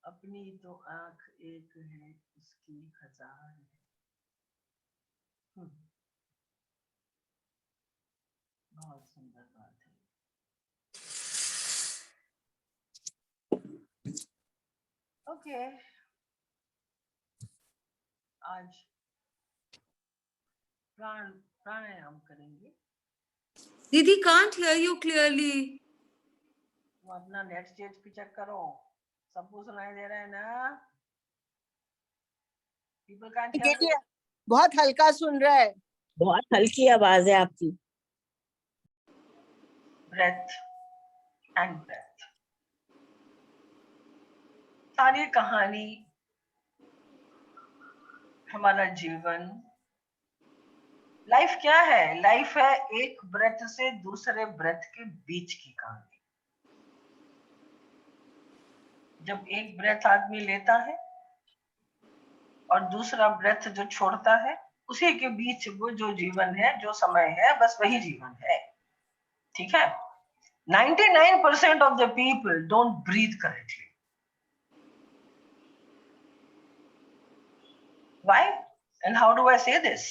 अपनी तो आंख एक है, उसकी हजार है। बहुत सुंदर बात है। ओके, आज प्राणायाम करेंगे। दीदी, can't hear you clearly. वो अपना नेट स्टेज पे चेक करो, सबको सुनाई दे रहा है ना? People can't hear me. बहुत हल्का सुन रहा है, बहुत हल्की आवाज है आपकी। Breath and breath. सारी कहानी, हमारा जीवन, लाइफ क्या है? लाइफ है एक ब्रेथ से दूसरे ब्रेथ के बीच की कहानी। जब एक ब्रेथ आदमी लेता है और दूसरा ब्रेथ जो छोड़ता है, उसी के बीच वो जो जीवन है, जो समय है, बस वही जीवन है। ठीक है? 99% of the people don't breathe correctly. Why? And how do I say this?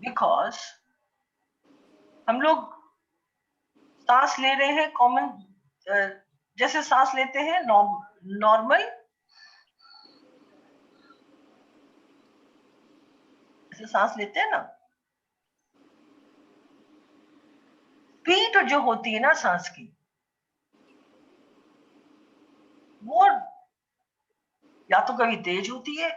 Because हम लोग सांस ले रहे हैं कॉमन, जैसे सांस लेते हैं नॉर्मल, ऐसे सांस लेते हैं ना। स्पीड जो होती है ना सांस की, वो या तो कभी तेज होती है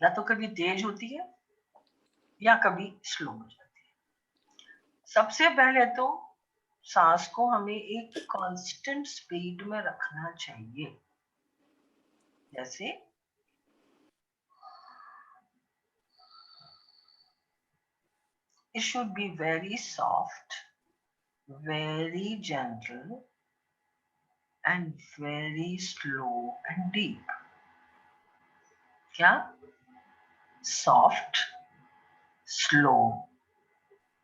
या तो कभी तेज होती है या कभी स्लो हो जाती है। सबसे पहले तो सांस को हमें एक कांस्टेंट स्पीड में रखना चाहिए। जैसे it should be very soft, very gentle and very slow and deep. क्या? Soft, slow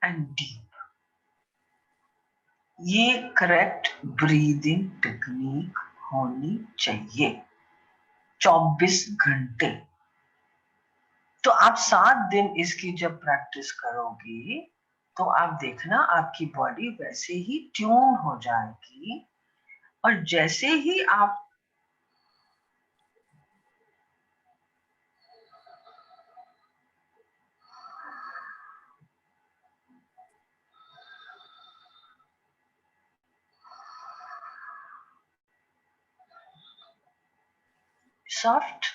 and deep. ये करेक्ट ब्रीदिंग टेक्निक होनी चाहिए 24 घंटे। तो आप 7 दिन इसकी जब प्रैक्टिस करोगे तो आप देखना आपकी बॉडी वैसे ही ट्यून हो जाएगी। और जैसे ही आप soft,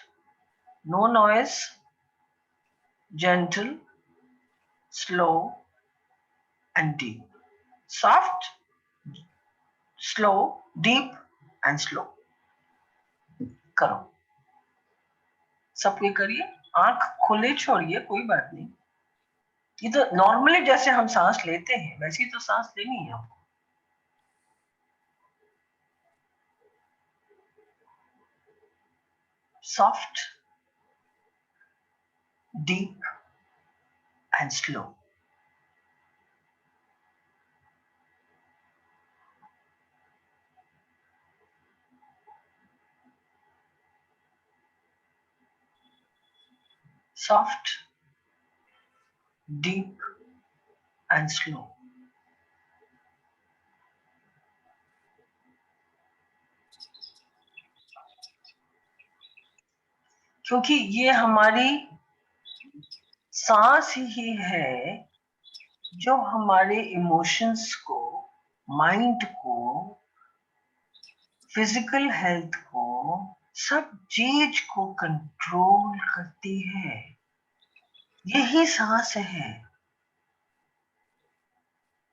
no noise, gentle, slow and deep. Soft, slow, deep and slow. करो, सबके करिए, आंख खुले छोड़िए, कोई बात नहीं। ये तो नॉर्मली जैसे हम सांस लेते हैं वैसे ही तो सांस लेनी है आपको। Soft, deep and slow. Soft, deep and slow. क्योंकि ये हमारी सांस ही है जो हमारे इमोशंस को, माइंड को, फिजिकल हेल्थ को, सब चीज को कंट्रोल करती है। यही सांस है।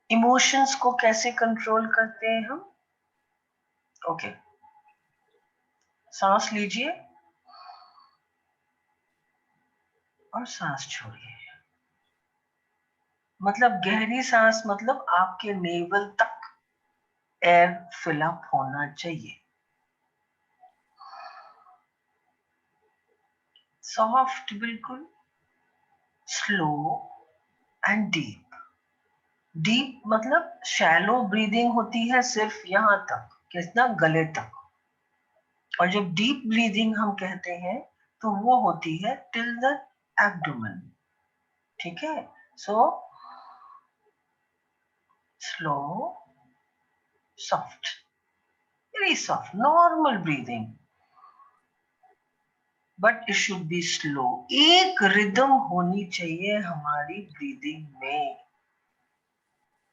इमोशंस को कैसे कंट्रोल करते हैं हम? ओके, सांस लीजिए और सांस छोड़िए। मतलब गहरी सांस, मतलब आपके नेवल तक एयर फिलअप होना चाहिए। सॉफ्ट बिल्कुल, स्लो एंड डीप। डीप मतलब शैलो ब्रीदिंग होती है सिर्फ यहाँ तक, कितना, गले तक। और जब डीप ब्रीदिंग हम कहते हैं तो वो होती है टिल द एब्डोमेन। ठीक है, so slow, soft, very soft, normal breathing, but it should be slow. एक रिदम होनी चाहिए हमारी ब्रीदिंग में।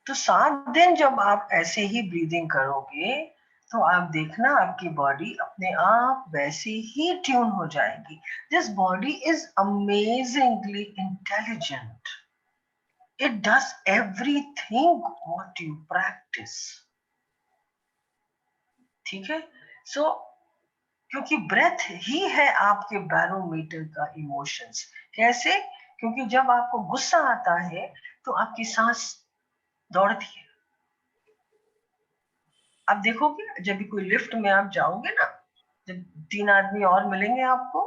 तो 7 दिन जब आप ऐसे ही ब्रीदिंग करोगे तो आप देखना आपकी बॉडी अपने आप वैसे ही ट्यून हो जाएगी। This body is amazingly intelligent. It does everything what you practice. ठीक है, सो क्योंकि ब्रेथ ही है आपके बैरोमीटर का इमोशंस। कैसे? क्योंकि जब आपको गुस्सा आता है तो आपकी सांस दौड़ती है। आप देखोगे जब भी कोई लिफ्ट में आप जाओगे ना, जब 3 आदमी और मिलेंगे आपको,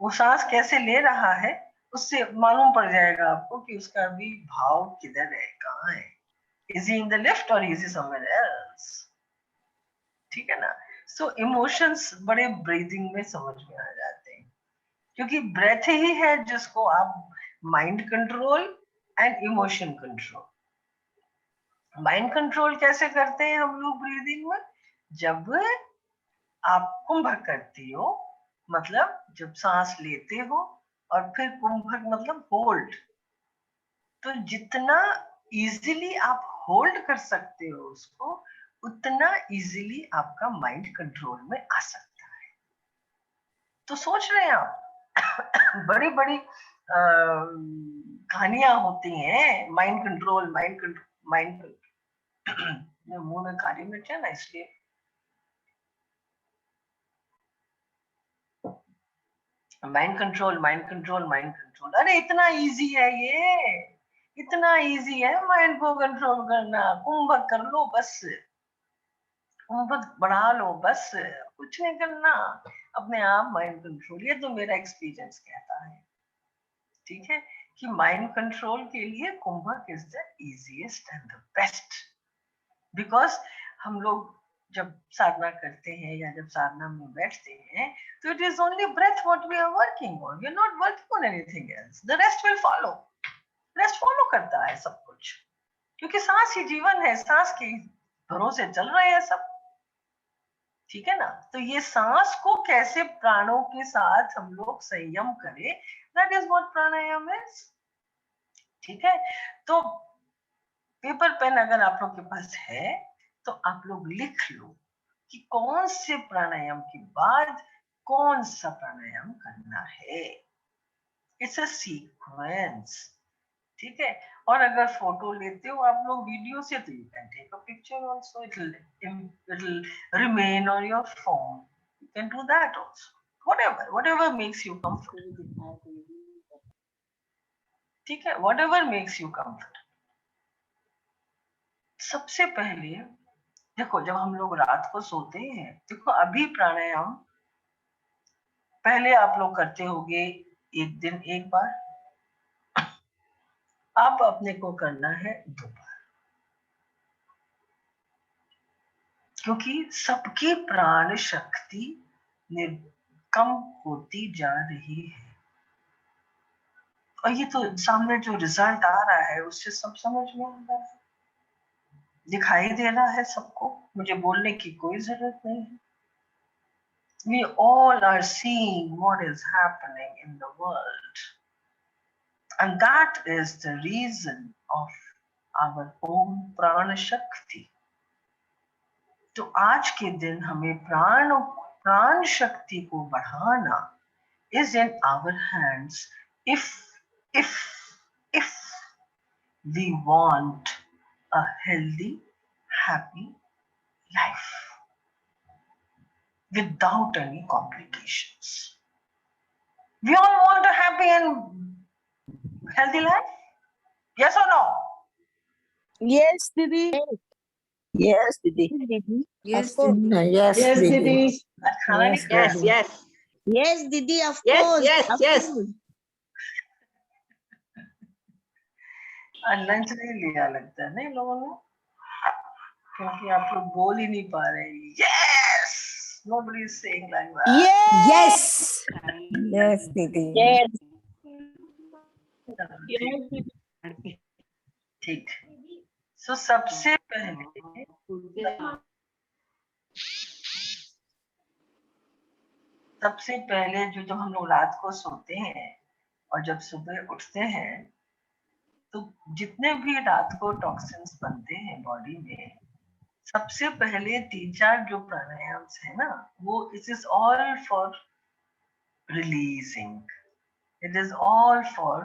वो सांस कैसे ले रहा है उससे मालूम पड़ जाएगा आपको कि उसका भी भाव किधर है, कहाँ है। Is he in the lift और इज ही समवेयर एल्स? ठीक है ना? सो इमोशंस बड़े ब्रीदिंग में समझ में आ जाते हैं, क्योंकि ब्रेथ ही है जिसको आप mind control and emotion control. Mind control कैसे करते हैं हम लोग ब्रीदिंग में? जब आप कुंभक करती हो, मतलब जब सांस लेते हो और फिर कुंभक मतलब होल्ड, तो जितना इजीली आप होल्ड कर सकते हो उसको, उतना इजीली आपका माइंड कंट्रोल में आ सकता है। तो सोच रहे हैं आप बड़ी बड़ी कहानियां होती हैं, माइंड कंट्रोल, माइंड मुंह में काली मिर्च है ना, इसलिए। Mind control, mind control, mind control, अरे इतना इजी है ये, इतना इजी है माइंड को कंट्रोल करना। कुंभक कर लो बस, कुंभक बढ़ा लो बस, कुछ नहीं करना, अपने आप माइंड कंट्रोल। ये तो मेरा एक्सपीरियंस कहता है। ठीक है, कि माइंड कंट्रोल के लिए कुंभक is the easiest and the best. Because हम लोग जब साधना करते हैं या जब साधना में बैठते हैं तो it is only breath what we are working on, we are not working on anything else. The rest will follow. Rest follow करता है सब कुछ, क्योंकि सांस ही जीवन है, सांस के भरोसे चल रहे हैं सब। ठीक है ना? तो ये सांस को कैसे प्राणों के साथ हम लोग संयम करें, that is what pranayama is. ठीक है, तो पेपर पेन अगर आप लोग के पास है तो आप लोग लिख लो कि कौन से प्राणायाम के बाद कौन सा प्राणायाम करना है। It's a sequence. ठीक है, और अगर फोटो लेते हो आप लोग वीडियो से तो you can take a picture also, it will remain on your phone, you can do that also, whatever makes you comfortable. ठीक है, व्हाटएवर मेक्स यू कंफर्टेबल। सबसे पहले देखो, जब हम लोग रात को सोते हैं, देखो अभी प्राणायाम पहले आप लोग करते होंगे एक दिन एक बार, अब अपने को करना है 2 बार, क्योंकि सबकी प्राण शक्ति कम होती जा रही है। और ये तो सामने जो रिजल्ट आ रहा है उससे सब समझ में आ रहा है, दिखाई दे रहा है सबको, मुझे बोलने की कोई जरूरत नहीं है। We all are seeing what is happening in the world. And that is the reason of our own प्राण शक्ति। तो आज के दिन हमें प्राण शक्ति को बढ़ाना is in our hands if we want a healthy, happy life without any complications. We all want a happy and healthy life? Yes or no? Yes, Didi. Yes, Didi. Yes, Of course. Didi. Yes, Yes, Didi. Didi. खाना नहीं Yes, खाया? Didi. Yes. Yes, Didi, of Yes, course. yes, of yes. course. Lunch नहीं लिया लगता है, नहीं लोगों ने, क्योंकि आप लोग बोल ही नहीं पा रहे. Yes, nobody is saying like that. Yes. Yes, Didi. Yes. ठीक. So सबसे पहले जो हम लोग रात को सोते हैं और जब सुबह उठते हैं, तो जितने भी रात को टॉक्सिन्स बनते हैं बॉडी में, सबसे पहले 3-4 जो प्राणायाम है ना, वो it is all for releasing, it is all for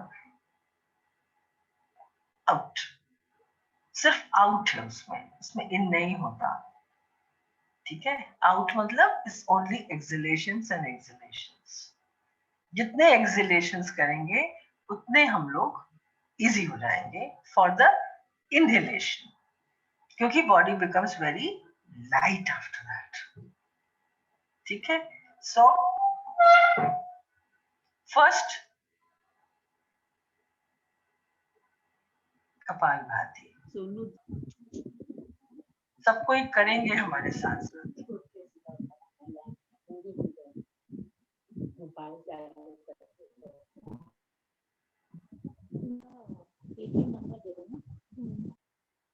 out. सिर्फ आउट है उसमें इन नहीं होता. ठीक है, आउट मतलब इज ओनली एक्सलेशंस एंड एक्सलेशंस. जितने एक्सलेशंस करेंगे उतने हम लोग इजी हो जाएंगे फॉर द इनहेलेशन, क्योंकि body becomes very light after that. ठीक है. सो फर्स्ट कपालभाति सब कोई करेंगे हमारे साथ साथ.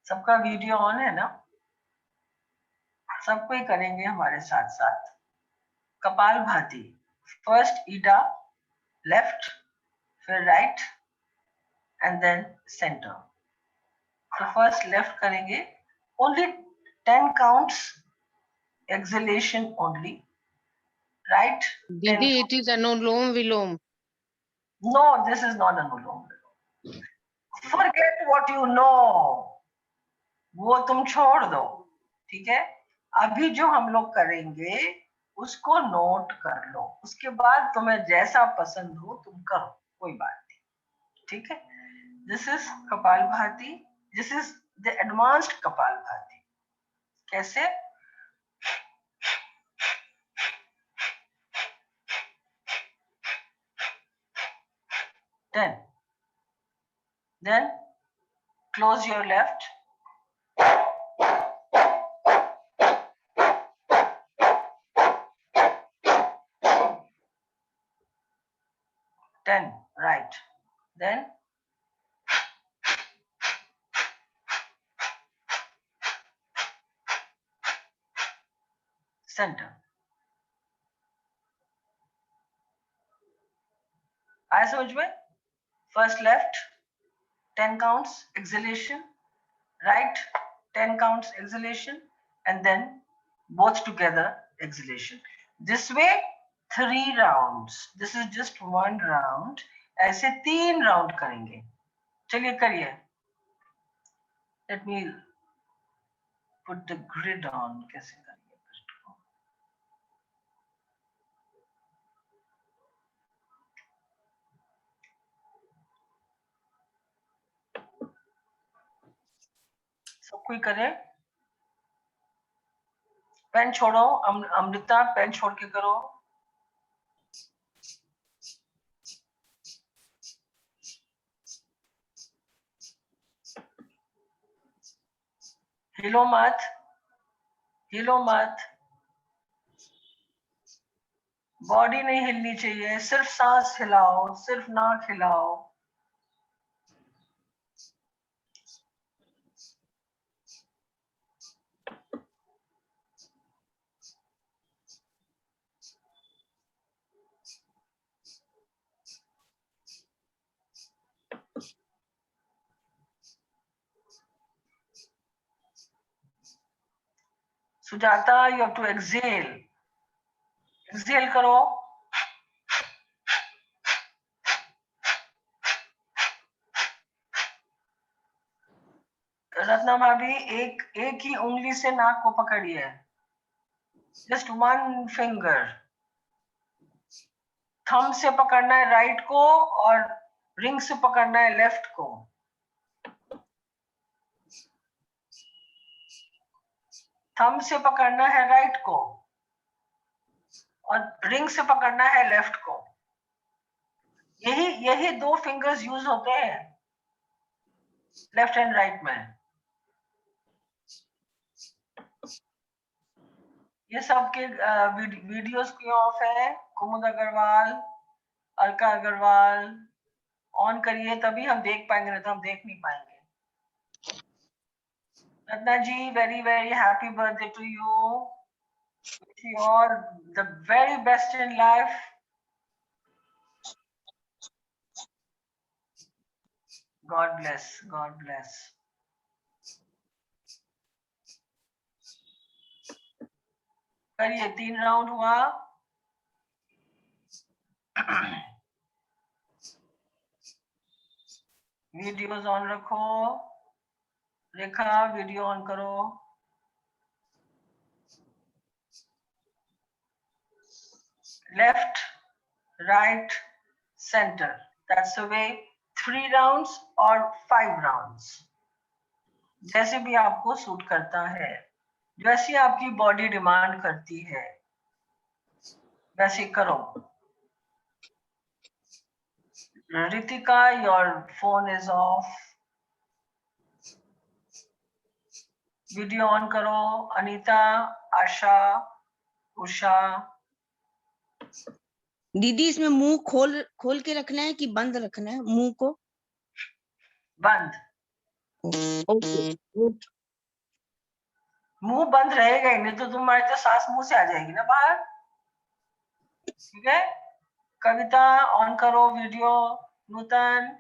सबका वीडियो ऑन है ना? सब कोई करेंगे हमारे साथ साथ. कपालभाति. फर्स्ट ईटा, लेफ्ट, फिर राइट एंड देन सेंटर. तो फर्स्ट लेफ्ट करेंगे. Only 10 counts, acceleration only. Right. Didi, it is Anulom Vilom. No, this is not Anulom Vilom. Forget what you know. वो तुम छोड़ दो. ठीक है. अभी जो हम लोग करेंगे उसको नोट कर लो. उसके बाद तुम्हें जैसा पसंद हो तुम करो, कोई बात नहीं. ठीक है. This is kapalbhati. This is the advanced kapalbhati. कैसे? Then close your left. Ten, right. Then center. आया समझ में? First left, 10 counts exhalation. Right, 10 counts exhalation, and then both together exhalation. This way 3 rounds. This is just 1 round. ऐसे 3 round करेंगे. चलिए करिए. Let me put the grid on. कैसे करेंगे? सब कोई करे. पेन छोड़ो. अमृता पेन छोड़ के करो. हिलो मत, हिलो मत. बॉडी नहीं हिलनी चाहिए, सिर्फ सांस हिलाओ, सिर्फ नाक हिलाओ. Sujata, you have to exhale. Exhale करो. रत्ना भाभी एक ही उंगली से नाक को पकड़िए. Just 1 finger. थंब से पकड़ना है राइट को और रिंग से पकड़ना है लेफ्ट को. थंब से पकड़ना है राइट को और रिंग से पकड़ना है लेफ्ट को। यही यही 2 फिंगर्स यूज होते हैं लेफ्ट एंड राइट में। ये सबके वीडियोस क्यों ऑफ है? कुमुद अग्रवाल, अलका अग्रवाल, ऑन करिए तभी हम देख पाएंगे, नहीं तो हम देख नहीं पाएंगे। Ratna ji, very very happy birthday to you. Wish you all the very best in life. God bless, God bless. करिए, 3 राउंड हुआ। वीडियोस ऑन रखो। रेखा, वीडियो ऑन करो। Left, right, center. That's the way. 3 rounds or 5 rounds. जैसे भी आपको suit करता है, जैसी आपकी बॉडी डिमांड करती है वैसे करो। Ritika, your phone is off. Video on करो। अनीता, आशा, उषा। दीदी इसमें मुंह खोल खोल के रखना है कि बंद रखना है मुंह को? बंद। ओके। मुंह बंद रहेगा ही नहीं तो तुम्हारी तो सांस मुंह से आ जाएगी ना बाहर। ठीक है। कविता, ऑन करो वीडियो। नूतन।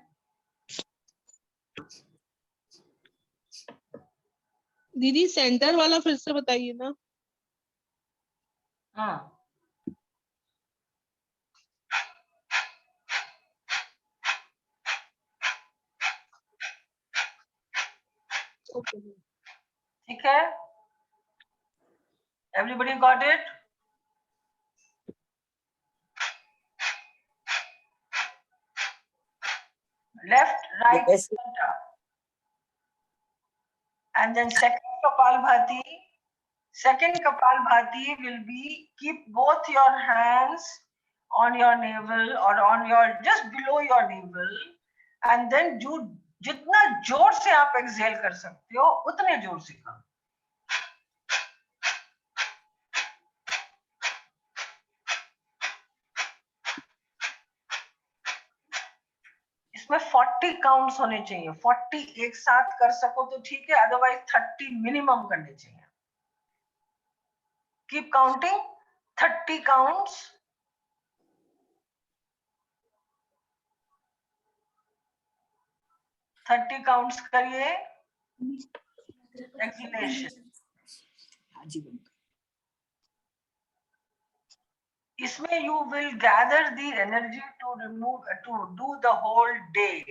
दीदी सेंटर वाला फिर से बताइए ना। हाँ, ठीक है। Everybody got it? Left, right, Yes. Centre. And then second Kapalbhati. Second Kapalbhati will be keep both your hands on your navel or on your just below your navel, and then जो जितना जोर से आप exhale कर सकते हो उतने जोर से करो। इसमें 40 काउंट्स होने चाहिए। 40 एक साथ कर सको तो ठीक है, अदरवाइज 30 मिनिमम करने चाहिए। Keep counting. 30 काउंट्स। काउंट्स करिए। एक्सलेशन। इसमें you will gather the energy to do the whole day,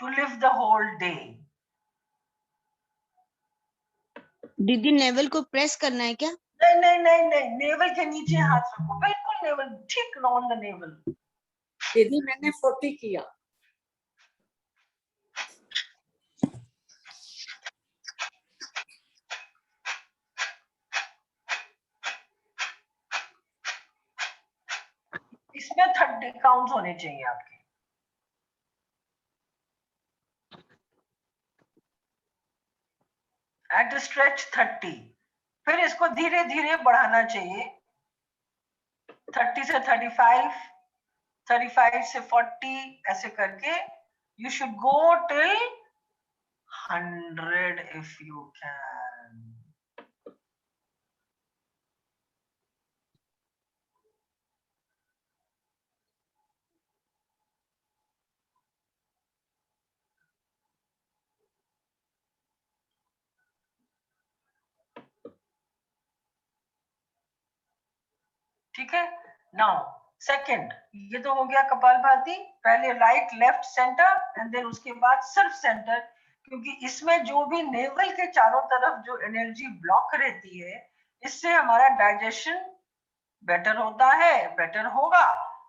to live the whole day. दीदी नेवल को प्रेस करना है क्या? नहीं नहीं नहीं नहीं, नेवल के नीचे हाथ रखो, बिल्कुल नेवल ठीक ऑन द नेवल। दीदी मैंने 40 किया। इसमें 30 काउंट्स होने चाहिए आपके। At stretch 30। फिर इसको धीरे धीरे बढ़ाना चाहिए। 30 से 35, 35 से 40 ऐसे करके you should go till 100 if you can. ठीक है। नाउ सेकंड, ये तो हो गया कपालभाति। पहले right, left, centre and then उसके बाद सिर्फ सेंटर, क्योंकि इसमें जो भी नेवल के चारों तरफ जो एनर्जी ब्लॉक रहती है, इससे हमारा डाइजेशन बेटर होता है, बेटर होगा।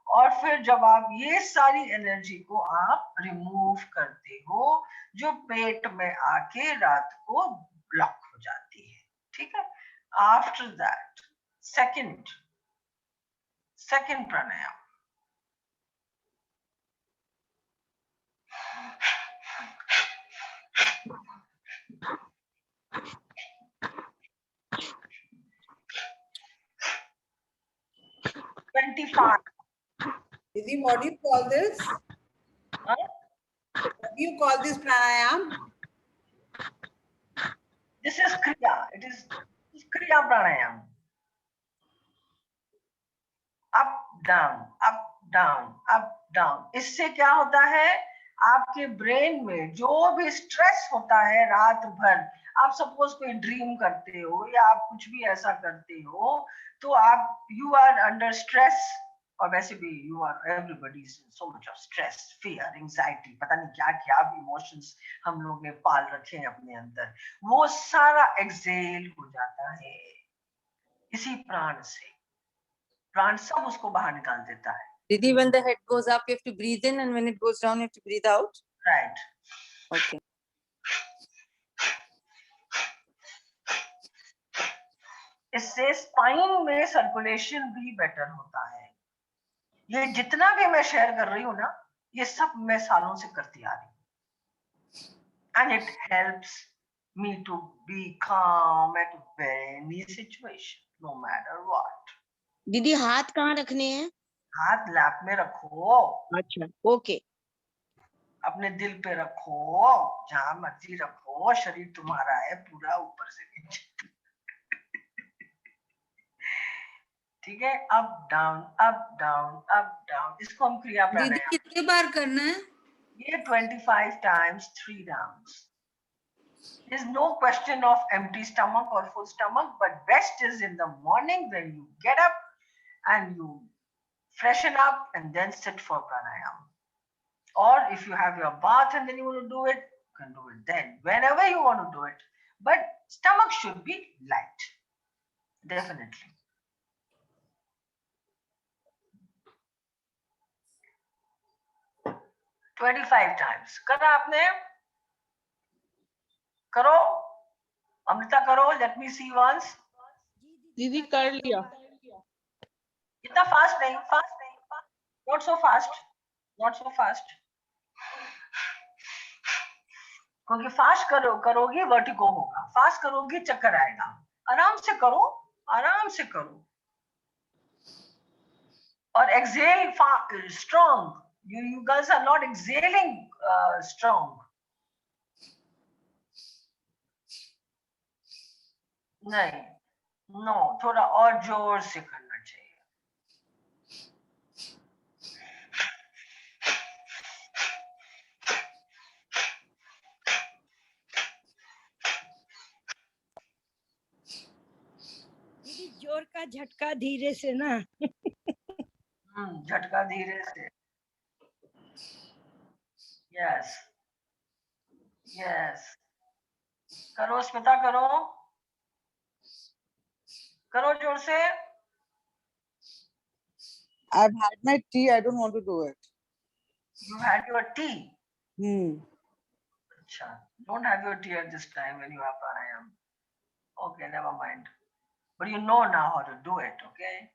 और फिर जब आप ये सारी एनर्जी को आप रिमूव करते हो जो पेट में आके रात को ब्लॉक हो जाती है। ठीक है। After that Second pranayam. Didi, what do you call this? Huh? What do you call this pranayam? This is kriya. It is kriya pranayam. Up down, up down, up down. इससे क्या होता है, आपके ब्रेन में जो भी stress होता है रात भर, आप सपोज कोई ड्रीम करते हो या आप कुछ भी ऐसा करते हो, तो आप यू आर अंडर स्ट्रेस, और वैसे भी you are everybody is in so much of stress, fear, anxiety, पता नहीं क्या क्या भी इमोशंस हम लोग ने पाल रखे हैं अपने अंदर, वो सारा एक्सेल हो जाता है इसी प्राण से। प्राण सब उसको बाहर निकाल देता है। Didi, when the head goes up, you have to breathe in, and when it goes down, you have to breathe out. Right. Okay. इससे स्पाइन में सर्कुलेशन भी बेटर होता है। ये जितना भी मैं शेयर कर रही हूँ ना, ये सब मैं सालों से करती आ रही हूँ, and it helps me to be calm at any situation, no matter what. दीदी हाथ कहाँ रखने हैं? हाथ लैप में रखो, अच्छा, ओके। अपने दिल पे रखो, जहां मर्जी रखो, शरीर तुम्हारा है पूरा ऊपर से नीचे। ठीक है, up down up down up down, इसको हम क्रिया दीदी प्राणायाम। कितने बार करना है? ये 25 times 3 rounds. There's no question of empty stomach or full stomach, but best is in the morning when you get up and you freshen up and then sit for pranayam. Or if you have your bath and then you want to do it, you can do it then, whenever you want to do it. But stomach should be light, definitely. $25 times. करा आपने? करो, अमृता करो, let me see once. दीदी कर लिया। इतना fast नहीं, not so fast. क्योंकि फास्ट करोगे वर्टिगो होगा, फास्ट करोगे चक्कर आएगा। आराम से करो, और exhale strong. You girls are not exhaling strong. नहीं, नो, थोड़ा और जोर से करना चाहिए। दीदी जोर का झटका धीरे से ना। झटका धीरे से। यस, करो स्मिता, करो जोर से। I've had my tea. I don't want to do it. You had your tea. अच्छा, don't have your tea at this time when you have pranayam. Okay, never mind. But you know now how to do it, okay?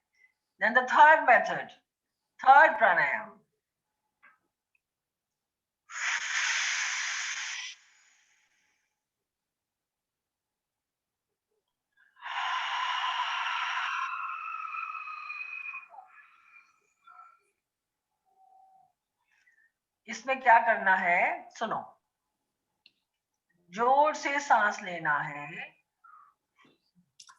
Then the third method, third pranayam. इसमें क्या करना है, सुनो, जोर से सांस लेना है।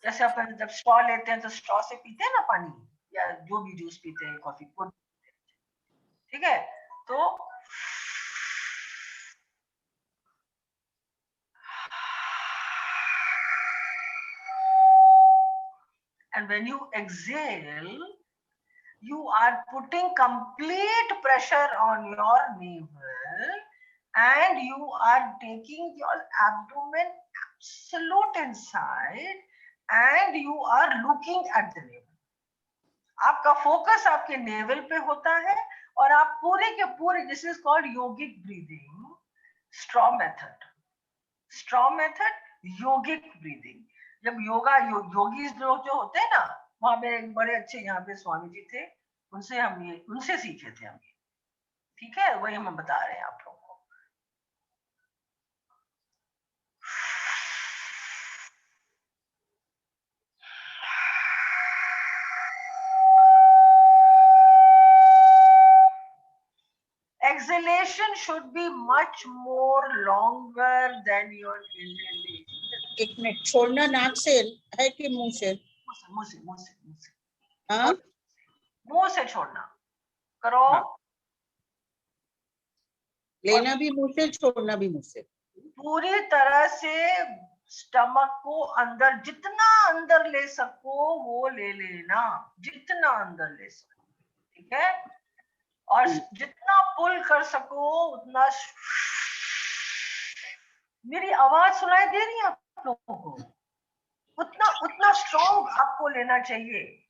जैसे अपन जब स्ट्रॉ लेते हैं तो स्ट्रॉ से पीते हैं ना पानी, या जो भी जूस पीते हैं, कॉफी को, ठीक है? तो and when you exhale, you are putting complete pressure on your navel, and you are taking your abdomen absolute inside, and you are looking at the navel. आपका फोकस आपके नेवल पे होता है, और आप पूरे के पूरे, this is called yogic breathing, straw method, yogic breathing. जब योगी लोग जो होते हैं ना, वहां पे एक बड़े अच्छे यहाँ पे स्वामी जी थे, उनसे सीखे थे हम ये, ठीक है, वही हम बता रहे हैं आप लोगों को। Exhalation should be much more longer than your inhalation. एक मिनट, छोड़ना नाक से है कि मुंह से? मुंह से हाँ मुंह से छोड़ना करो। हाँ। लेना भी मुंह से, छोड़ना भी मुंह से। पूरी तरह से स्टमक को अंदर, जितना अंदर ले सको वो ले लेना, जितना अंदर ले सको, ठीक है, और जितना पुल कर सको उतना। मेरी आवाज सुनाई दे रही है आप लोगों को? उतना स्ट्रॉन्ग आपको लेना चाहिए।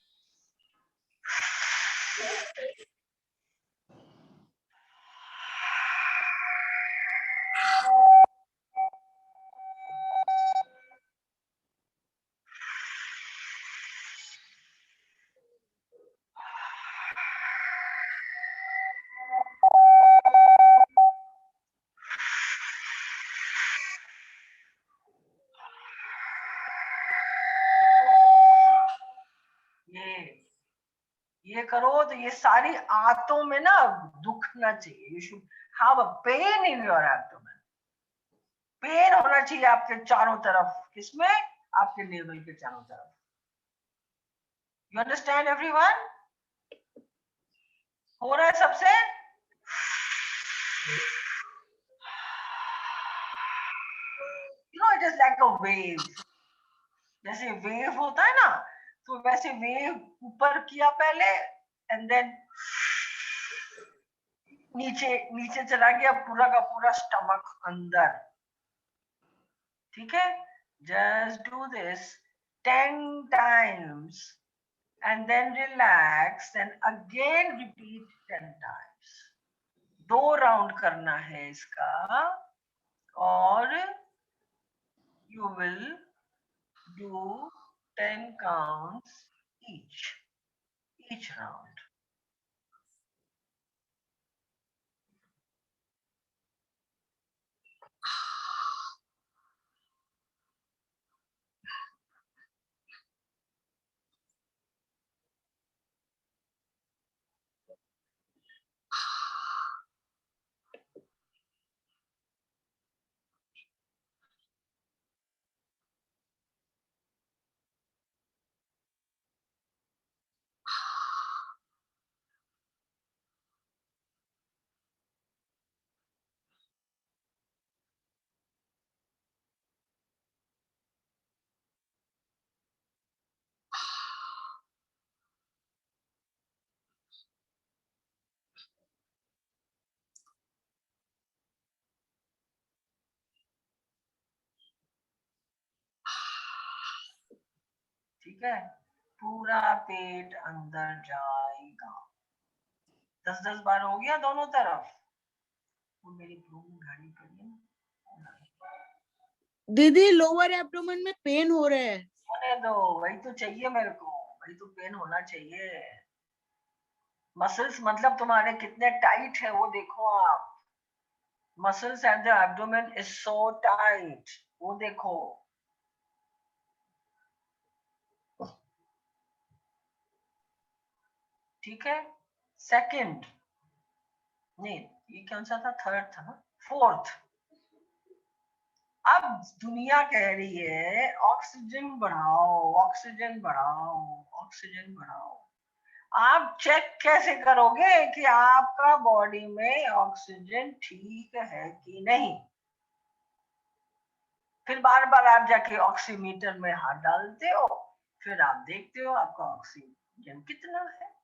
ये करो तो ये सारी आंतों में ना दुखना चाहिए। You should have a pain in your abdomen. Pain होना चाहिए आपके चारों तरफ। किसमें? आपके नेवल के चारों तरफ। You understand everyone? हो रहा है सबसे? You know, it is like a wave. जैसे वेव होता है ना, तो वैसे वेव ऊपर किया पहले एंड देन नीचे चला गया, पूरा का पूरा स्टमक अंदर, ठीक है। Just do this 10 times and then relax and again repeat 10 times. 2 round करना है इसका, और you will do 10 counts each round. ठीक है, पूरा पेट अंदर जाएगा। 10-10 बार हो गया दोनों तरफ। वो मेरी घड़ी पड़ी है। दीदी लोअर एब्डोमेन में पेन हो रहा है। होने दो, वही तो चाहिए मेरे को, वही तो पेन होना चाहिए। मसल्स मतलब तुम्हारे कितने टाइट है वो देखो आप। Muscles at the abdomen is so tight, वो देखो। ठीक है, सेकंड नहीं, ये कौन सा था? थर्ड था ना? फोर्थ। अब दुनिया कह रही है ऑक्सीजन बढ़ाओ, ऑक्सीजन बढ़ाओ, ऑक्सीजन बढ़ाओ। आप चेक कैसे करोगे कि आपका बॉडी में ऑक्सीजन ठीक है कि नहीं? फिर बार बार आप जाके ऑक्सीमीटर में हाथ डालते हो, फिर आप देखते हो आपका ऑक्सीजन कितना है।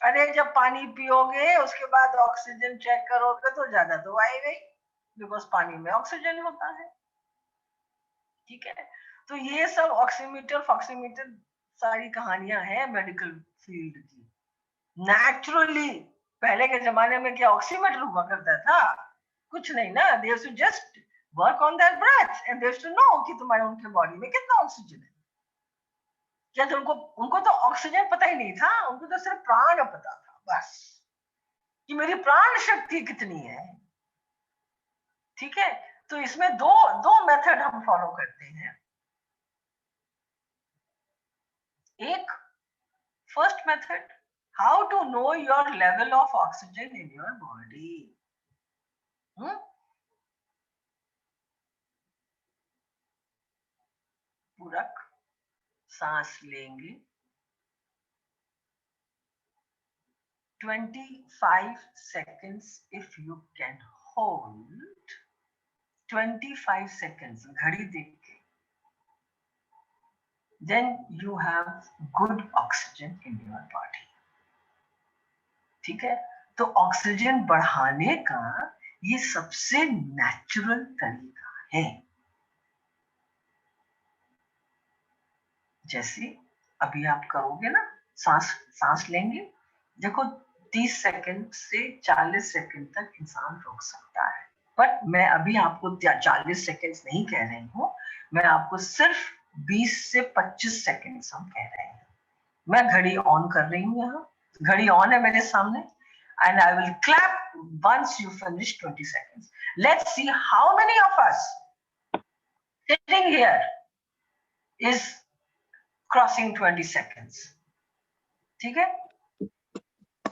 अरे जब पानी पियोगे उसके बाद ऑक्सीजन चेक करोगे तो ज्यादा तो आएगा ही, बिकॉज पानी में ऑक्सीजन होता है, ठीक है। तो ये सब ऑक्सीमीटर फॉक्सीमीटर सारी कहानियां हैं मेडिकल फील्ड की। नेचुरली पहले के जमाने में क्या ऑक्सीमीटर हुआ करता था? कुछ नहीं ना। They have to just work on their breath and they have to know कि तुम्हारे उनके बॉडी में कितना ऑक्सीजन है। क्या तो उनको तो ऑक्सीजन पता ही नहीं था, उनको तो सिर्फ प्राण पता था बस, कि मेरी प्राण शक्ति कितनी है। ठीक है, तो इसमें दो मेथड हम फॉलो करते हैं। एक first method, how to know your level of oxygen in your body. पूरक सांस लेंगे, 25 seconds if you can hold 25 seconds, घड़ी देख के, then you have good oxygen in your body। ठीक है, तो ऑक्सीजन बढ़ाने का ये सबसे नेचुरल तरीका है। जैसे अभी आप करोगे ना, सांस लेंगे, देखो 30 सेकंड से 40 सेकंड तक इंसान रोक सकता है, बट मैं अभी आपको 40 सेकंड नहीं कह रही हूँ, मैं आपको सिर्फ 20 से 25 सेकंड हम कह रहे हैं। मैं घड़ी ऑन कर रही हूँ, यहाँ घड़ी ऑन है मेरे सामने, and I will clap once you finish 20 seconds. Let's see how many of us sitting here is crossing 20 seconds. ठीक है,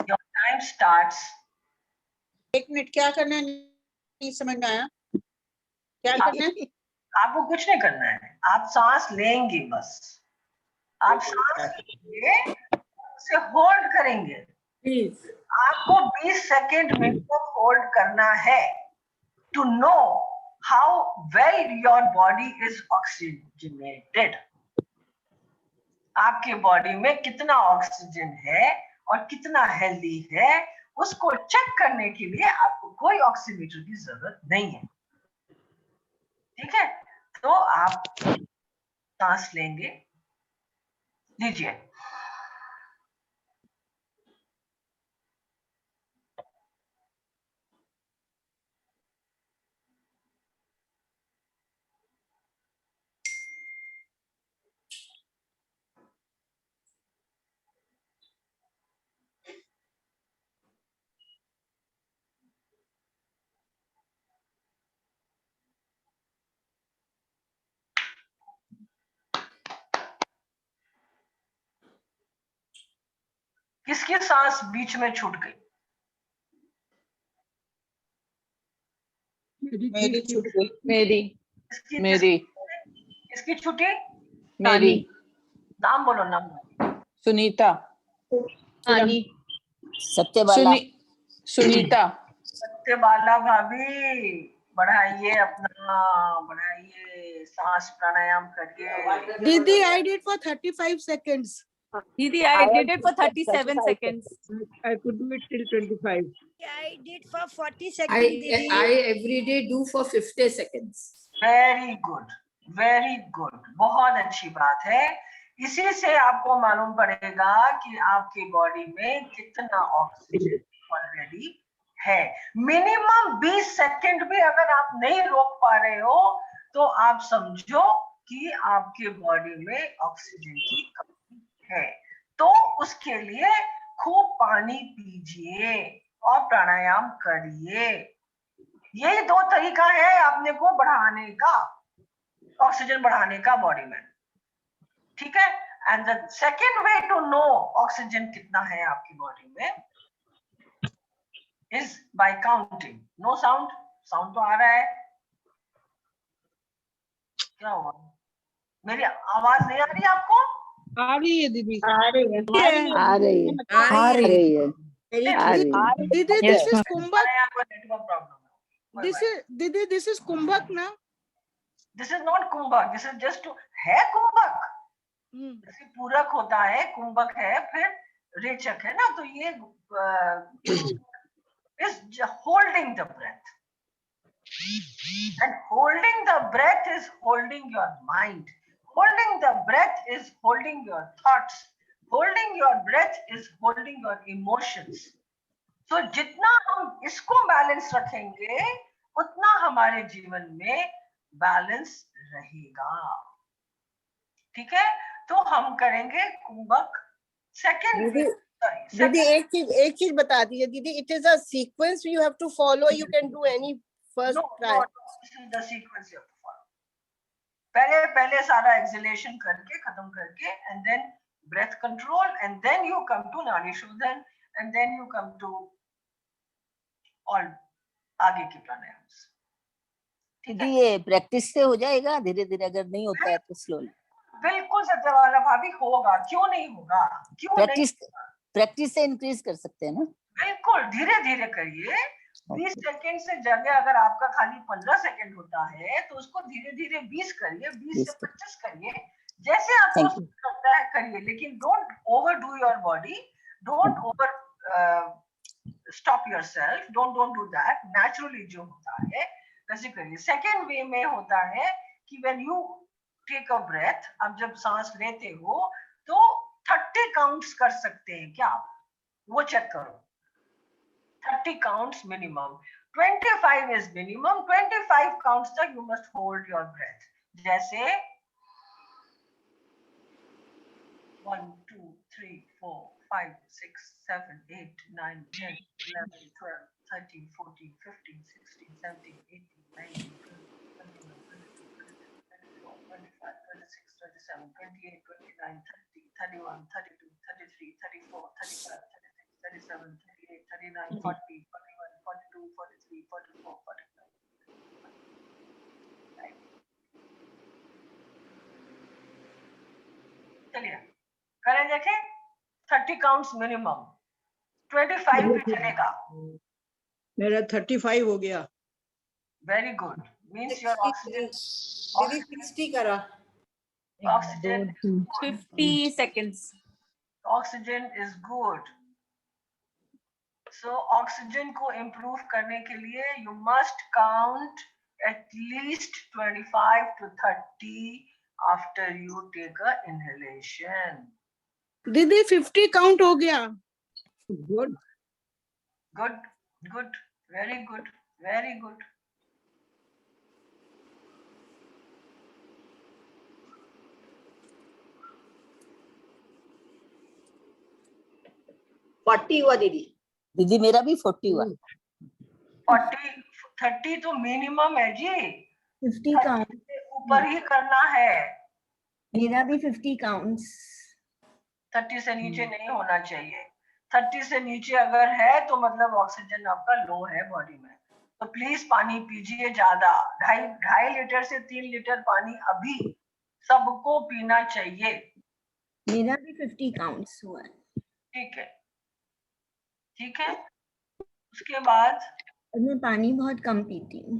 your time starts। 1 मिनट, क्या करना है नहीं समझ में आया, क्या करना है? आपको कुछ नहीं करना है, आप सांस लेंगे बस, आप सांस लेंगे, उसे होल्ड करेंगे। Please. आपको 20 सेकेंड मिनिमम होल्ड करना है to know how well your body is oxygenated. आपके बॉडी में कितना ऑक्सीजन है और कितना हेल्दी है, उसको चेक करने के लिए आपको कोई ऑक्सीमीटर की जरूरत नहीं है। ठीक है, तो आप सांस लेंगे, लीजिए। किसकी सांस बीच में छूट गई? मेरी छूट गई। मेरी किसकी छूटी? मेरी नाम बोलो, नाम बोलो। सुनीता सत्यबाला। सुनीता सत्यबाला भाभी, बढ़ाइए अपना, बढ़ाइए, सांस प्राणायाम करिए। दीदी I did for 35 seconds. Didi, I did it for 37 seconds. I could do it till 25. I did for 40 seconds, Didi. I every day do for 50 seconds. Very good, very good, बहुत अच्छी बात है। इसी से आपको मालूम पड़ेगा कि आपकी बॉडी में कितना ऑक्सीजन ऑलरेडी है। मिनिमम 20 सेकंड भी अगर आप नहीं रोक पा रहे हो तो आप समझो कि आपके बॉडी में ऑक्सीजन की कमी है। तो उसके लिए खूब पानी पीजिए और प्राणायाम करिए। यही 2 तरीका है अपने को बढ़ाने का, ऑक्सीजन बढ़ाने का बॉडी में। ठीक है, and the second way to know oxygen कितना है आपकी बॉडी में is by counting. No sound, sound तो आ रहा है, क्या हुआ? मेरी आवाज नहीं आ रही आपको? आ रही है दीदी, आ रही है। दीदी this is कुंभक, नेटवर्क प्रॉब्लम है। दीदी this is कुंभक ना? दिस इज नॉट कुंभक, दिस इज जस्ट है कुंभक। जैसे पूरक होता है, कुंभक है, फिर रेचक है ना, तो ये is holding the breath, and holding the breath is holding your mind, holding the breath is holding your thoughts, holding your breath is holding your emotions. So जितना हम इसको बैलेंस रखेंगे उतना हमारे जीवन में बैलेंस रहेगा। ठीक है, तो हम करेंगे कुंभक सेकेंड दीदी एक चीज बता दीजिए दीदी, it is a sequence you have to follow, you can do any first try. This is the sequence you have to follow. पहले सारा एक्सलेशन करके खत्म करके and then breath control, and then you come to Nadi Shodhan, and then you come to all आगे की प्राणायाम्स। दीदी ये practice से हो जाएगा धीरे धीरे, अगर नहीं होता है तो स्लोली? बिल्कुल सत्यवाला भाभी, होगा, क्यों नहीं होगा, क्यों प्रैक्टिस से इंक्रीज कर सकते हैं ना? बिल्कुल धीरे धीरे करिए। 20 सेकंड से जगह अगर आपका खाली 15 सेकंड होता है तो उसको धीरे धीरे 20 करिए, 20 से 25 करिए, जैसे आपको लगता है करिए, लेकिन don't overdo your body, don't over stop yourself, don't do that. Naturally जो होता है वैसे करिए। सेकेंड वे में होता है कि when you take a breath, आप जब सांस लेते हो तो 30 काउंट्स कर सकते हैं क्या आप, वो चेक करो। 30 counts minimum, 25 is minimum. 25 counts तक you must hold your breath. जैसे 1 2 3 4 5 6 7 8 9 10 11 12 13 14 15 16 17 18 19 20 21 22 23 24 25 26 27 28 29 30 31 32 33 34 35 36 37 38 39 40 41 42 43 44 45। चलिए करें देखें। 30 काउंट्स मिनिमम, 25 भी चलेगा। मेरा 35 हो गया। Very good, means your oxygen. दीदी 60 करा। Oxygen 50 seconds. Oxygen is good. So oxygen को इम्प्रूव करने के लिए you must count at least 25 to 30 after you take a inhalation. दीदी 50 काउंट हो गया। Good good good, very good, very good. हुआ दीदी। दीदी मेरा भी 40 हुआ। 40 30 तो मिनिमम है जी, 50 काउंट से ऊपर ही करना है। मेरा भी 50 काउंट्स। 30 से नीचे नहीं होना चाहिए। 30 से नीचे अगर है तो मतलब ऑक्सीजन आपका लो है बॉडी में। तो प्लीज पानी पीजिए ज्यादा, 2.5 लीटर से 3 लीटर पानी अभी सबको पीना चाहिए। मेरा भी 50 काउंट्स हुआ है। ठीक है, ठीक है। उसके बाद मैं पानी बहुत कम पीती हूँ।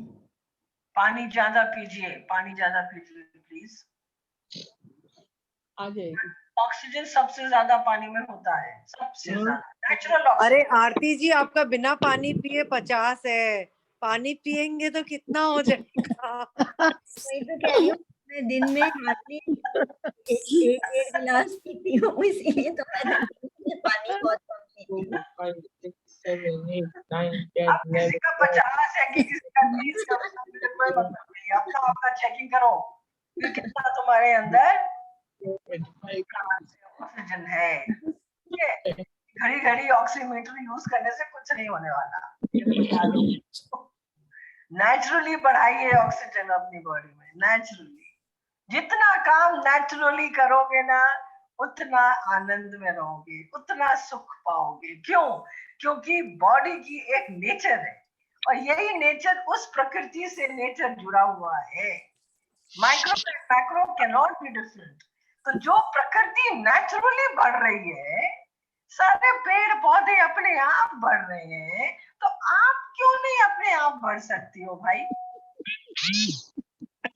पानी ज्यादा पीजिए, पानी ज्यादा पीजिए प्लीज। आ जाएगी। ऑक्सीजन सबसे ज्यादा पानी में होता है, सबसे ज्यादा नेचुरल अरे ऑक्सीजन। आरती जी, आपका बिना पानी पिए 50 है, पानी पिएंगे तो कितना हो जाएगा? वही तो कह रही हूँ, मैं दिन में हार्डली एक गिलास पीती हूँ, इसीलिए तो मैं दिन में पानी बहुत कम पीती हूँ। 5 6 7 8 9 अब 10 किसी का 50 है कि किसी का 30 का, कोई मतलब नहीं। अपना चेकिंग करो कि कितना तुम्हारे अंदर ऑक्सीजन है। घड़ी घड़ी ऑक्सीमीटर यूज करने से कुछ नहीं होने वाला। नेचुरली बढ़ाइए ऑक्सीजन अपनी बॉडी में, नेचुरली। जितना काम नेचुरली करोगे ना, उतना आनंद में रहोगे, उतना सुख पाओगे। क्यों? क्योंकि बॉडी की एक नेचर है और यही नेचर उस प्रकृति से नेचर जुड़ा हुआ है। Micro and macro can not be different. तो जो प्रकृति नेचुरली बढ़ रही है, सारे पेड़ पौधे अपने आप बढ़ रहे हैं, तो आप क्यों नहीं अपने आप बढ़ सकती हो भाई?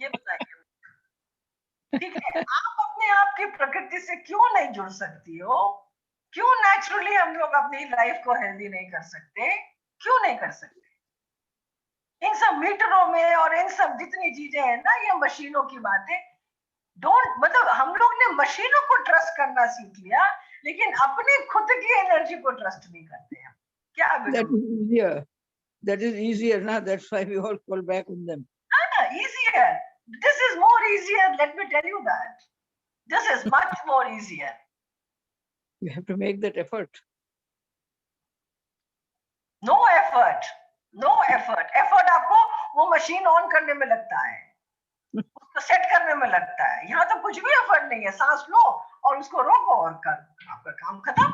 ये बताइए। ठीक है, आप अपने आप की प्रकृति से क्यों नहीं जुड़ सकती हो? क्यों नेचुरली हम लोग अपनी लाइफ को हेल्दी नहीं कर सकते? क्यों नहीं कर सकते? इन सब मीटरों में और इन सब जितनी चीजें हैं ना, ये मशीनों की बातें। डोंट, मतलब हम लोग ने मशीनों को ट्रस्ट करना सीख लिया, लेकिन अपने खुद की एनर्जी को ट्रस्ट नहीं करते हैं। क्या that is easier na, that's why we all fall back on them. easier, this is more easier, let me tell you that This is much more easier. You have to make that effort. No effort. No effort. Effort आपको वो machine on करने में लगता है, उसको set करने में लगता है. यहाँ तो कुछ भी एफर्ट नहीं है. सांस लो और उसको रोको और कर, आपका काम खत्म.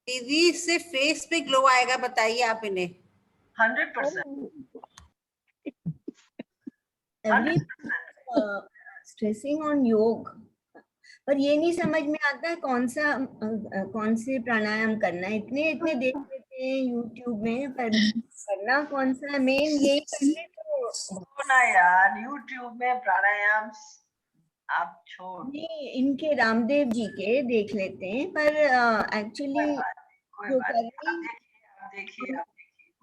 दीदी इससे फेस पे ग्लो आएगा, बताइए आप इन्हें. 100%. स्ट्रेसिंग ऑन योग, पर ये नहीं समझ में आता है कौन से प्राणायाम करना है. इतने देख लेते हैं यूट्यूब में, पर करना कौन सा है. मेन यही कर ले तो ना यार, यूट्यूब में प्राणायाम आप छोड़. नहीं, इनके रामदेव जी के देख लेते हैं, पर एक्चुअली जो देखिए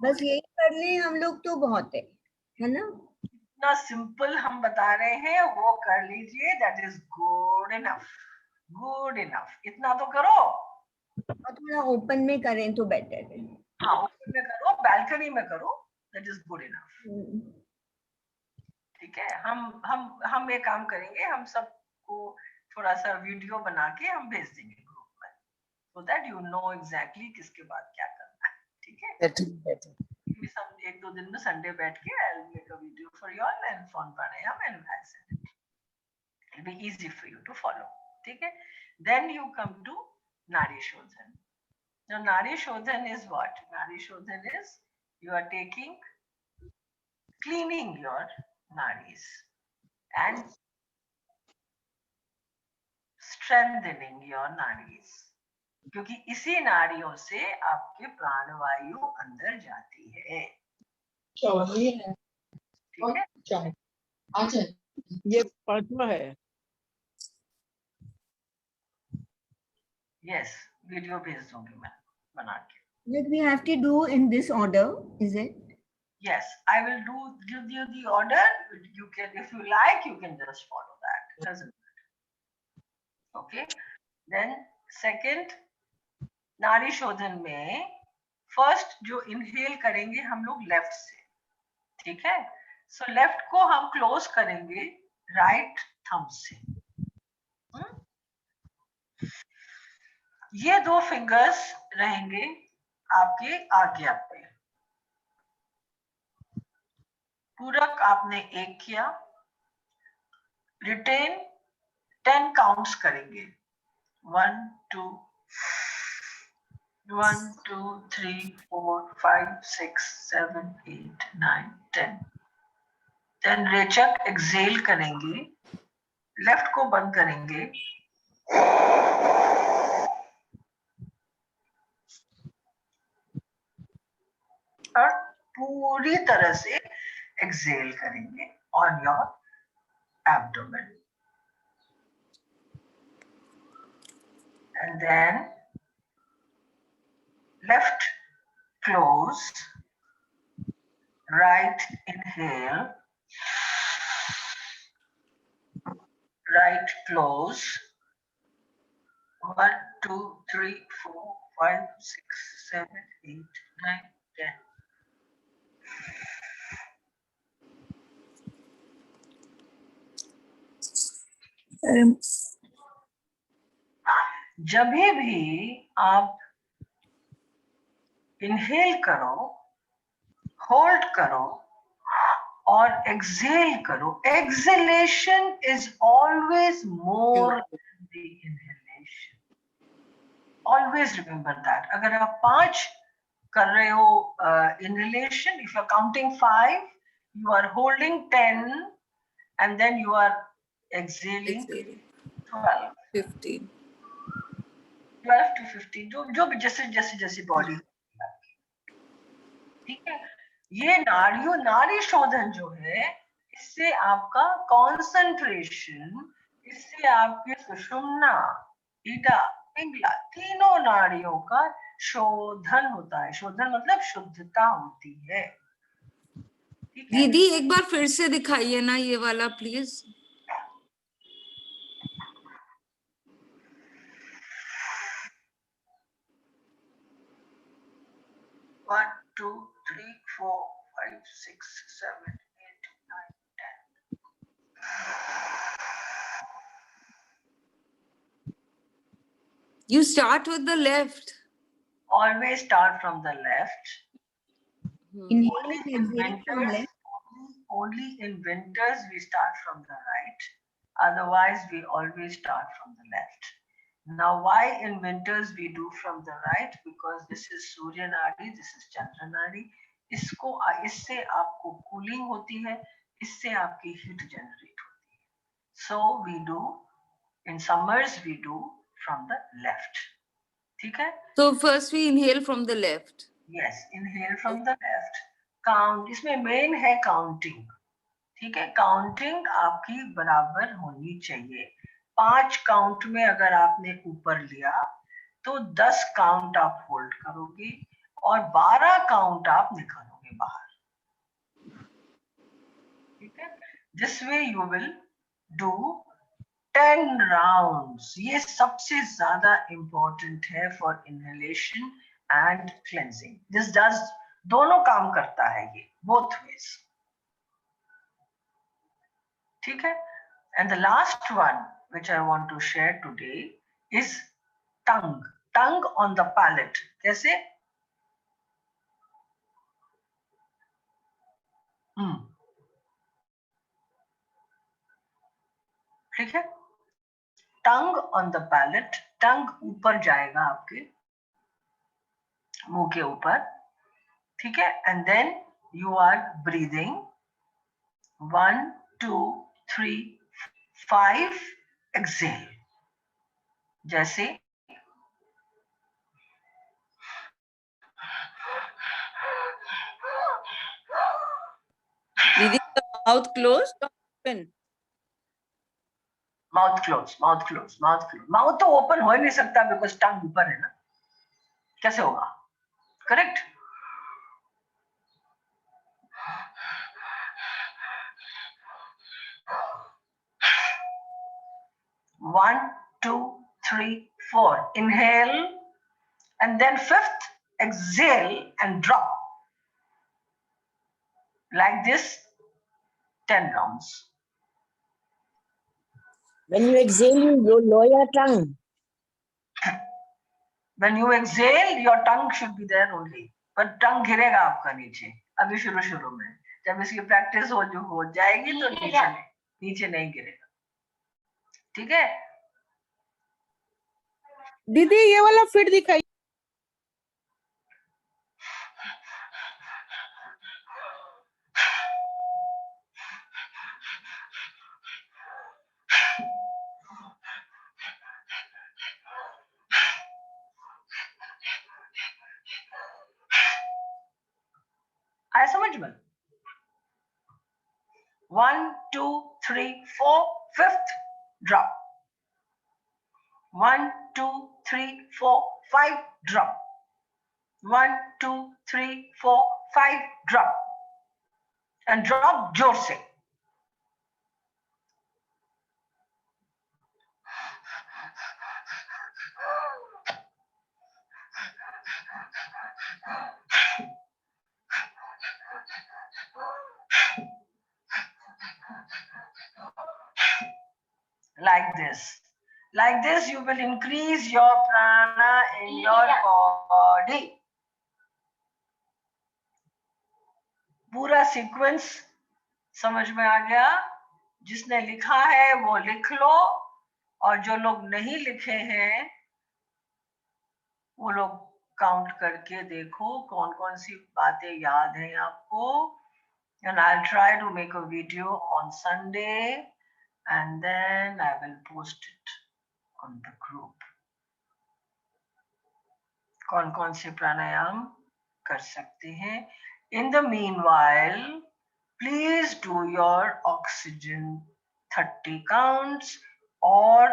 बस यही कर ले हम लोग तो बहुत है ना. इतना सिंपल हम बता रहे हैं, वो कर लीजिए. That is good enough. Good enough. इतना तो करो. और थोड़ा ओपन में करें तो बेटर है. हाँ, ओपन में करो, बैल्कनी में करो. That is good enough. ठीक है. हम एक काम करेंगे, हम सबको थोड़ा सा वीडियो बना के हम भेज देंगे ग्रुप में, so that you know exactly किसके बाद क्या करना है. ठीक है. एक दो दिन में संडे बैठ के I will make a video for you all and for pranayama and I send it. It will be easy for you to follow. ठीक है. देन यू कम टू नाड़ी शोधन. Now Nadi Shodhan is what? Nadi Shodhan is you are cleaning your nadis and strengthening your nadis. क्योंकि इसी नाड़ियों से आपके प्राणवायु अंदर जाती है. ठीक है. ये पांचवा है. यस, वीडियो भेज दूंगी मैं बना के. That we have to do in this order, is it? Yes, I will give you the order. You can, if you like, you can just follow that. It doesn't matter. Okay. Then second, नाड़ी शोधन में first जो inhale करेंगे हम लोग left से. ठीक है. सो लेफ्ट को हम क्लोज करेंगे राइट थंब से. ये दो फिंगर्स रहेंगे आपके आज्ञा पे. पूरक आपने एक किया. रिटेन 10 काउंट्स करेंगे. 1 2 1 2 3 4 5 6 7 8 9 10. देन रेचक एक्सेल करेंगे. लेफ्ट को बंद करेंगे. और पूरी तरह से एक्सेल करेंगे on your abdomen. And then left close, right inhale, right close. 1 2 3 4 5 6 7 8 9 10. जब भी आप इनहेल करो, होल्ड करो और एक्सेल करो, exhalation is always more than the inhalation. Always remember that. अगर आप 5 कर रहे हो inhalation, if you are counting 5, you are holding 10 and then you are exhaling 12 to 15, जो भी जैसे बॉडी. ठीक है. ये नाड़ी शोधन जो है, इससे आपका कंसंट्रेशन, इससे आपके सुषुम्ना, ईटा, पिंगला, तीनों नाड़ियों का शोधन होता है. शोधन मतलब शुद्धता होती है. ठीक है. दीदी एक बार फिर से दिखाइए ना ये वाला please. One, 2, 3, 4, 5, 6, 7, 8, 9, 10. You start with the left. Always start from the left. Inhaling, exhaling from left. Only in winters we start from the right. Otherwise, we always start from the left. Now, why in winters we do from the right? Because this is Surya Nadi, this is Chandra Nadi. इससे आपको cooling होती है, इससे आपकी heat generate होती है. So we do, in summers we do from the left. ठीक है? So first we inhale from the left. Yes, inhale from the left. Count, इसमें main है counting. ठीक है, काउंटिंग आपकी बराबर होनी चाहिए. 5 काउंट में अगर आपने ऊपर लिया तो 10 काउंट आप होल्ड करोगे और 12 काउंट आप निकालोगे बाहर. ठीक है, this way you will do 10 rounds. ये सबसे ज्यादा इंपॉर्टेंट है for inhalation and cleansing. This does, दोनों काम करता है ये, बोथ वेज. ठीक है, and the last one which I want to share today is tongue. Tongue on the palate. कैसे? ठीक है, tongue on the palate. tongue ऊपर जाएगा आपके मुंह के ऊपर. ठीक है, and then you are breathing 1 2 3 5 exhale. जैसे Didi, the mouth closed or open? Mouth close, mouth close, mouth close. Mouth तो ओपन हो ही नहीं सकता बिकॉज टंग ऊपर है ना. कैसे होगा? Correct. One, 2, 3, 4. Inhale, and then 5th, exhale and drop. Like this, 10 rounds. When you exhale, you lower your tongue. When you exhale, your tongue should be there only. But tongue गिरेगा आपका नीचे. अभी शुरू में. जब इसकी प्रैक्टिस हो जाएगी तो नीचे नहीं गिरेगा. ठीक है? दीदी ये वाला फिट दिखाई. आया समझ में? 1 2 3 4 5th drop. 1 2 3 4 5 drop. 1 2 3 4 5 drop. And drop जोर से. Like this you will increase your prana in your body. पूरा सीक्वेंस समझ में आ गया? जिसने लिखा है वो लिख लो, और जो लोग नहीं लिखे हैं वो लोग काउंट करके देखो कौन कौन सी बातें याद हैं आपको. And I'll try to make a video on Sunday and then I will post it on the group. कौन से प्राणायाम कर सकते हैं. In the meanwhile, please do your oxygen 30 counts or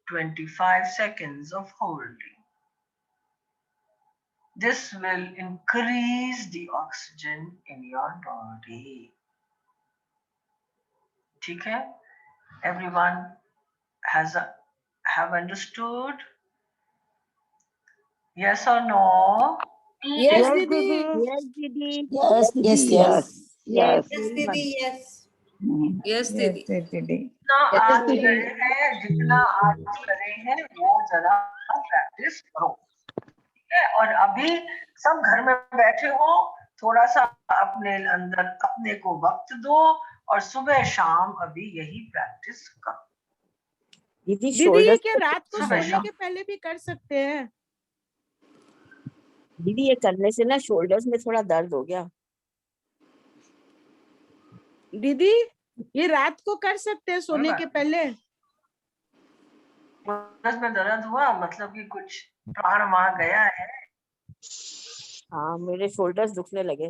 25 seconds of holding. This will increase the oxygen in your body. ठीक है? Everyone have understood? Yes or no? Yes, Didi. Yes, Didi. Yes, Didi. Yes, yes, yes. Yes, Didi, yes. Yes, Didi. जितना आज करे हैं, जितना आज करे हैं वो जरा प्रैक्टिस करो, ठीक है? और अभी सब घर में बैठे हो, थोड़ा सा अपने अंदर अपने को वक्त दो और सुबह शाम अभी यही प्रैक्टिस करो। दीदी दीदी ये क्या रात को सुबह सोने शाम। के पहले भी कर सकते हैं? दीदी ये करने से ना शोल्डर्स में थोड़ा दर्द हो गया। दीदी ये रात को कर सकते हैं सोने के पहले? बस में दर्द हुआ मतलब कि कुछ प्राण वहां गया है। हाँ मेरे शोल्डर्स दुखने लगे,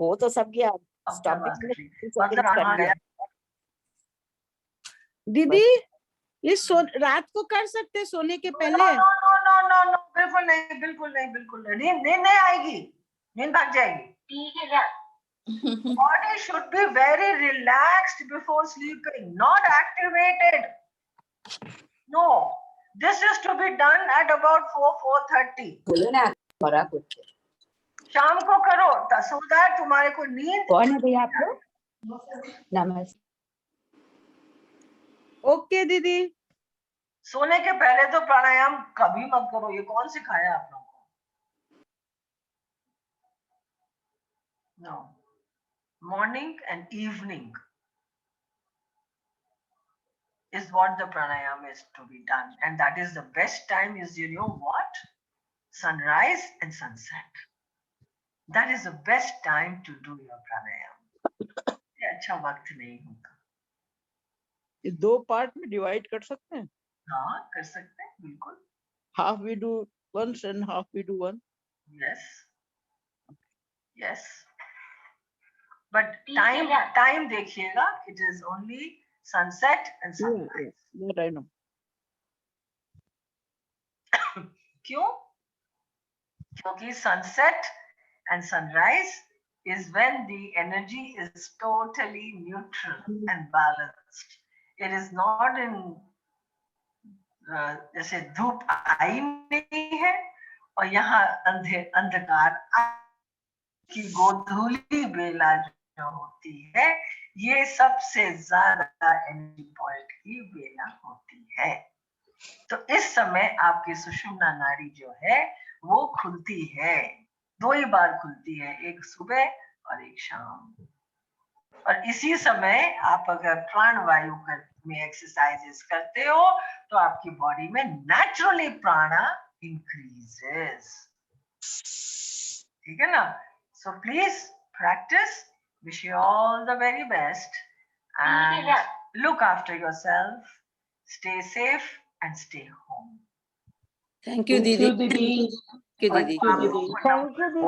हो तो सब गया, स्टॉपिंग में मतलब प्राण वहां गया। दीदी ये रात को कर सकते हैं सोने के पहले? नो, बिल्कुल नहीं, बिल्कुल नहीं, बिल्कुल नहीं। नींद नहीं आएगी, नींद भाग जाएगी। Body should be very relaxed before sleeping, not activated. No, this is to be done at about 4:30. शाम को करो so that तुम्हारे को नींद। कौन है भैया आप लोग? नमस्ते। ओके दीदी। सोने के पहले तो प्राणायाम कभी मत करो, ये कौन सिखाया आप लोगों को? No. Morning and evening is what the pranayama is to be done, and that is the best time is, you know what? Sunrise and sunset. That is the best time to do your pranayama. ये अच्छा वक्त नहीं होता। ये दो part में divide कर सकते हैं? हाँ कर सकते हैं, बिल्कुल। Half we do once and half we do one. Yes. Yes. But time देखिएगा, it is only sunset and sunrise. That I know. क्यों? क्योंकि sunset and sunrise is when the energy is totally neutral and balanced. It is not in जैसे धूप आई नहीं है और यहाँ अंधकार की गोधूली बेला जो होती है, ये सबसे ज्यादा एनर्जी पॉइंट की बेला होती है। तो इस समय आपकी सुषुम्ना नाड़ी जो है वो खुलती है, 2 ही बार खुलती है, एक सुबह और एक शाम। और इसी समय आप अगर प्राणवायु में एक्सरसाइजेस करते हो तो आपकी बॉडी में नेचुरली प्राणा इंक्रीजेस, ठीक है ना? So please practice, wish you all the very best and look after yourself, stay safe and stay home. Thank you, Didi. Thank you, Didi. Thank you, Didi.